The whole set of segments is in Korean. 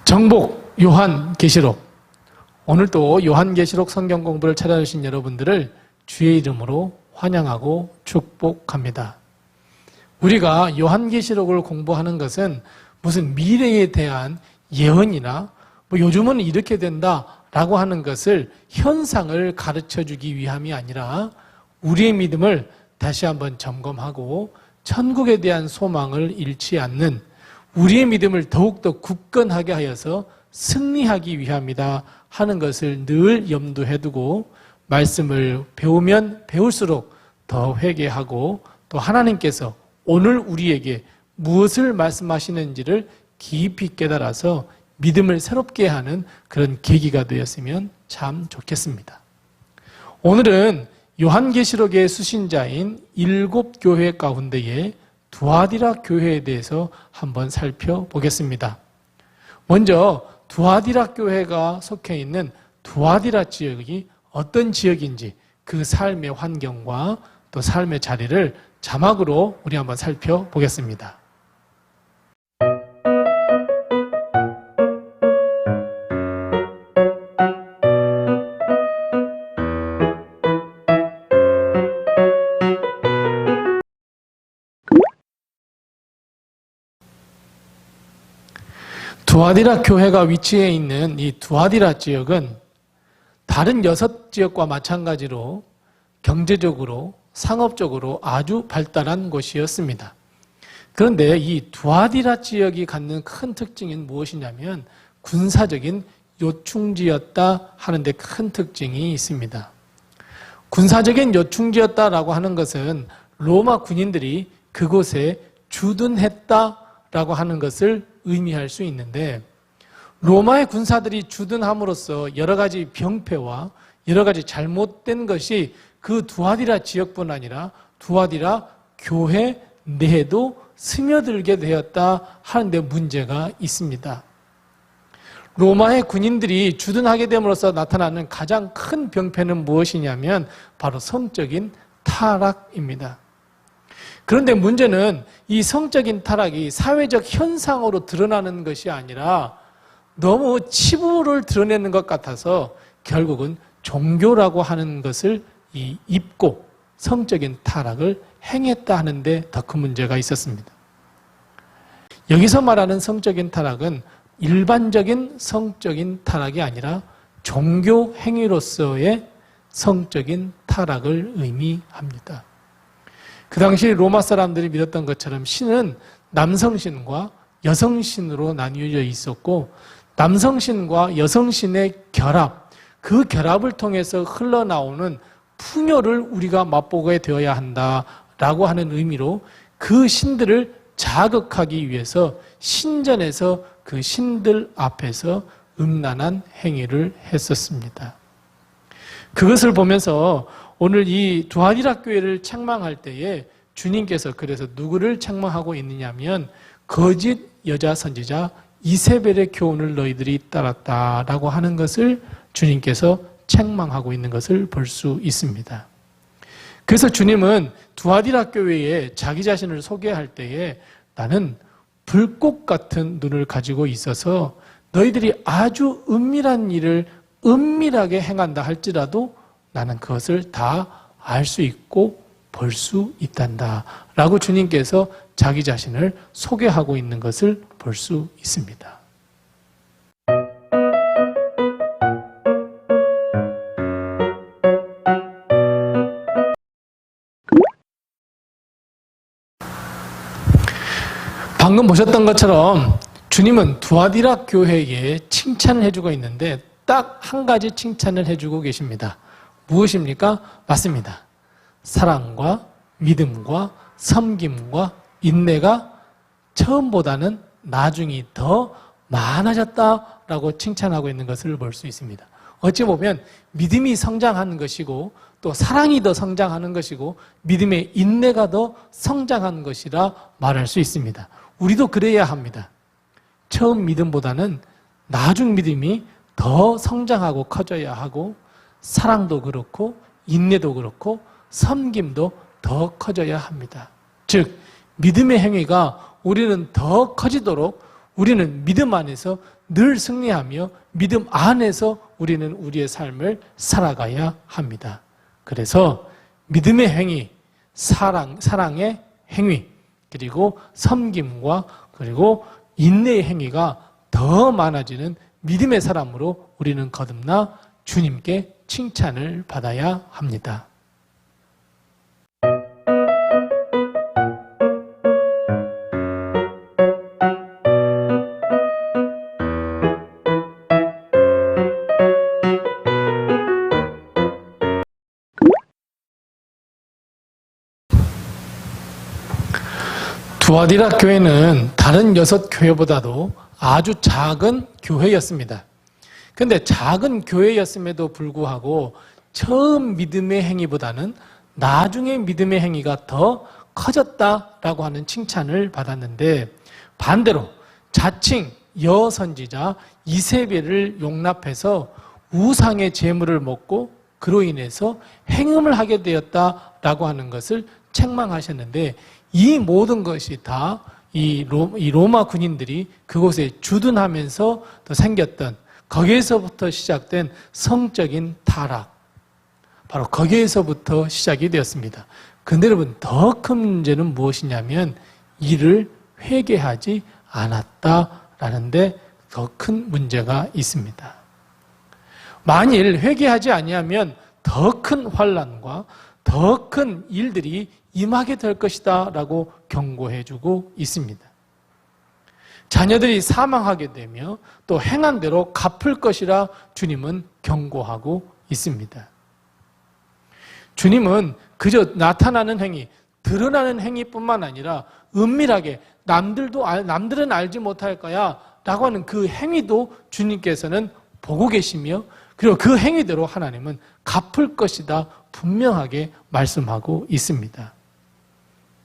정복 요한계시록. 오늘도 요한계시록 성경 공부를 찾아주신 여러분들을 주의 이름으로 환영하고 축복합니다. 우리가 요한계시록을 공부하는 것은 무슨 미래에 대한 예언이나 요즘은 이렇게 된다라고 하는 것을 현상을 가르쳐주기 위함이 아니라 우리의 믿음을 다시 한번 점검하고 천국에 대한 소망을 잃지 않는 우리의 믿음을 더욱더 굳건하게 하여서 승리하기 위함이다 하는 것을 늘 염두에 두고 말씀을 배우면 배울수록 더 회개하고 또 하나님께서 오늘 우리에게 무엇을 말씀하시는지를 깊이 깨달아서 믿음을 새롭게 하는 그런 계기가 되었으면 참 좋겠습니다. 오늘은 요한계시록의 수신자인 7교회 가운데에 두아디라 교회에 대해서 한번 살펴보겠습니다. 먼저 두아디라 교회가 속해 있는 두아디라 지역이 어떤 지역인지 그 삶의 환경과 또 삶의 자리를 자막으로 우리 한번 살펴보겠습니다. 두아디라 교회가 위치해 있는 이 두아디라 지역은 다른 6지역과 마찬가지로 경제적으로 상업적으로 아주 발달한 곳이었습니다. 그런데 이 두아디라 지역이 갖는 큰 특징이 무엇이냐면 군사적인 요충지였다 하는데 큰 특징이 있습니다. 군사적인 요충지였다라고 하는 것은 로마 군인들이 그곳에 주둔했다라고 하는 것을 의미할 수 있는데, 로마의 군사들이 주둔함으로써 여러 가지 병폐와 여러 가지 잘못된 것이 그 두아디라 지역뿐 아니라 두아디라 교회 내에도 스며들게 되었다 하는데 문제가 있습니다. 로마의 군인들이 주둔하게 됨으로써 나타나는 가장 큰 병폐는 무엇이냐면 바로 성적인 타락입니다. 그런데 문제는 이 성적인 타락이 사회적 현상으로 드러나는 것이 아니라 너무 치부를 드러내는 것 같아서 결국은 종교라고 하는 것을 입고 성적인 타락을 행했다 하는데 더 큰 문제가 있었습니다. 여기서 말하는 성적인 타락은 일반적인 성적인 타락이 아니라 종교 행위로서의 성적인 타락을 의미합니다. 그 당시 로마 사람들이 믿었던 것처럼 신은 남성신과 여성신으로 나뉘어져 있었고, 남성신과 여성신의 결합, 그 결합을 통해서 흘러나오는 풍요를 우리가 맛보게 되어야 한다라고 하는 의미로 그 신들을 자극하기 위해서 신전에서 그 신들 앞에서 음란한 행위를 했었습니다. 그것을 보면서 오늘 이 두아디라 교회를 책망할 때에 주님께서 그래서 누구를 책망하고 있느냐면 거짓 여자 선지자 이세벨의 교훈을 너희들이 따랐다라고 하는 것을 주님께서 책망하고 있는 것을 볼 수 있습니다. 그래서 주님은 두아디라 교회에 자기 자신을 소개할 때에 나는 불꽃 같은 눈을 가지고 있어서 너희들이 아주 은밀한 일을 은밀하게 행한다 할지라도 나는 그것을 다 알 수 있고 볼 수 있단다 라고 주님께서 자기 자신을 소개하고 있는 것을 볼 수 있습니다. 방금 보셨던 것처럼 주님은 두아디라 교회에 칭찬을 해주고 있는데 딱 한 가지 칭찬을 해주고 계십니다. 무엇입니까? 맞습니다. 사랑과 믿음과 섬김과 인내가 처음보다는 나중이 더 많아졌다라고 칭찬하고 있는 것을 볼 수 있습니다. 어찌 보면 믿음이 성장하는 것이고 또 사랑이 더 성장하는 것이고 믿음의 인내가 더 성장하는 것이라 말할 수 있습니다. 우리도 그래야 합니다. 처음 믿음보다는 나중 믿음이 더 성장하고 커져야 하고 사랑도 그렇고 인내도 그렇고 섬김도 더 커져야 합니다. 즉 믿음의 행위가 우리는 더 커지도록 우리는 믿음 안에서 늘 승리하며 믿음 안에서 우리는 우리의 삶을 살아가야 합니다. 그래서 믿음의 행위, 사랑의 행위, 그리고 섬김과 그리고 인내의 행위가 더 많아지는 믿음의 사람으로 우리는 거듭나 주님께 칭찬을 받아야 합니다. 두아디라 교회는 다른 6교회보다도 아주 작은 교회였습니다. 그런데 작은 교회였음에도 불구하고 처음 믿음의 행위보다는 나중에 믿음의 행위가 더 커졌다라고 하는 칭찬을 받았는데, 반대로 자칭 여선지자 이세벨을 용납해서 우상의 제물을 먹고 그로 인해서 행음을 하게 되었다라고 하는 것을 책망하셨는데, 이 모든 것이 다 이 로마 군인들이 그곳에 주둔하면서 또 생겼던, 거기에서부터 시작된 성적인 타락, 바로 거기에서부터 시작이 되었습니다. 그런데 여러분, 더 큰 문제는 무엇이냐면 이를 회개하지 않았다라는 데 더 큰 문제가 있습니다. 만일 회개하지 아니하면 더 큰 환난과 더 큰 일들이 임하게 될 것이다 라고 경고해주고 있습니다. 자녀들이 사망하게 되며 또 행한 대로 갚을 것이라 주님은 경고하고 있습니다. 주님은 그저 나타나는 행위, 드러나는 행위뿐만 아니라 은밀하게 남들은 알지 못할 거야 라고 하는 그 행위도 주님께서는 보고 계시며, 그리고 그 행위대로 하나님은 갚을 것이다 분명하게 말씀하고 있습니다.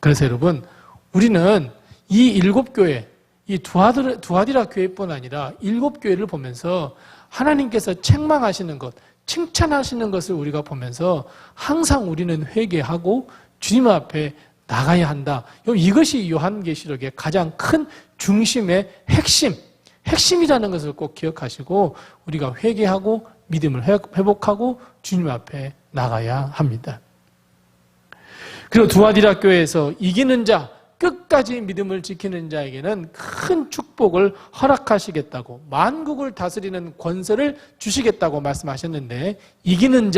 그래서 여러분, 우리는 이 7교회, 이 두아디라 교회뿐 아니라 7교회를 보면서 하나님께서 책망하시는 것, 칭찬하시는 것을 우리가 보면서 항상 우리는 회개하고 주님 앞에 나가야 한다. 이것이 요한계시록의 가장 큰 중심의 핵심이라는 것을 꼭 기억하시고 우리가 회개하고 믿음을 회복하고 주님 앞에 나가야 합니다. 그리고 두아디라 교회에서 이기는 자, 끝까지 믿음을 지키는 자에게는 큰 축복을 허락하시겠다고, 만국을 다스리는 권세를 주시겠다고 말씀하셨는데, 이기는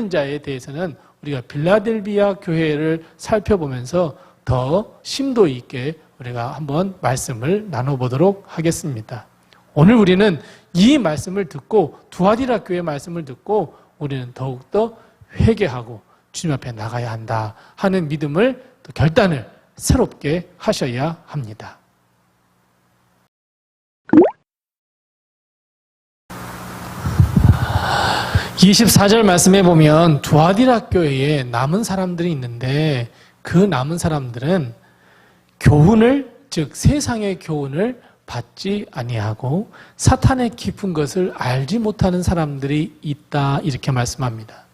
자에 대해서는 우리가 빌라델비아 교회를 살펴보면서 더 심도 있게 우리가 한번 말씀을 나눠보도록 하겠습니다. 오늘 우리는 이 말씀을 듣고, 두아디라 교회 말씀을 듣고 우리는 더욱더 회개하고 주님 앞에 나가야 한다 하는 믿음을, 또 결단을 새롭게 하셔야 합니다. (24절) 말씀에 보면 두아디라 교회에 남은 사람들이 있는데, 그 남은 사람들은 교훈을, 즉 세상의 교훈을 받지 아니하고 사탄의 깊은 것을 알지 못하는 사람들이 있다, 이렇게 말씀합니다.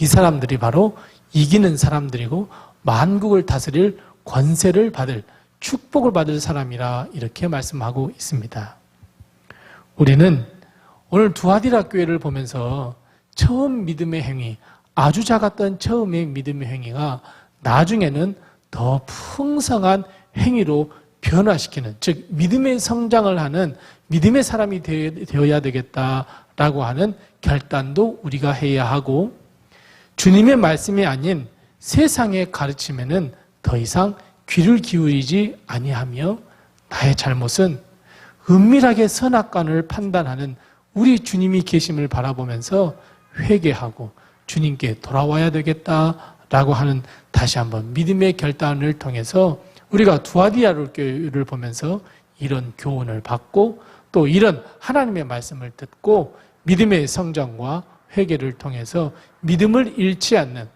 이 사람들이 바로 이기는 사람들이고 만국을 다스릴 권세를 받을, 축복을 받을 사람이라 이렇게 말씀하고 있습니다. 우리는 오늘 두아디라 교회를 보면서 처음 믿음의 행위, 아주 작았던 처음의 믿음의 행위가 나중에는 더 풍성한 행위로 변화시키는, 즉 믿음의 성장을 하는 믿음의 사람이 되어야 되겠다라고 하는 결단도 우리가 해야 하고, 주님의 말씀이 아닌 세상의 가르침에는 더 이상 귀를 기울이지 아니하며, 나의 잘못은 은밀하게 선악간을 판단하는 우리 주님이 계심을 바라보면서 회개하고 주님께 돌아와야 되겠다라고 하는 다시 한번 믿음의 결단을 통해서 우리가 두아디라 교회를 보면서 이런 교훈을 받고 또 이런 하나님의 말씀을 듣고 믿음의 성장과 회개를 통해서 믿음을 잃지 않는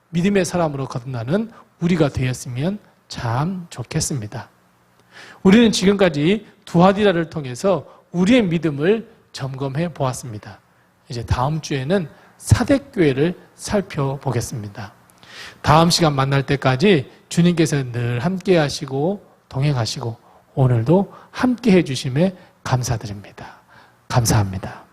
믿음의 사람으로 거듭나는 우리가 되었으면 참 좋겠습니다. 우리는 지금까지 두아디라를 통해서 우리의 믿음을 점검해 보았습니다. 이제 다음 주에는 사대교회를 살펴보겠습니다. 다음 시간 만날 때까지 주님께서 늘 함께 하시고 동행하시고 오늘도 함께 해주심에 감사드립니다. 감사합니다.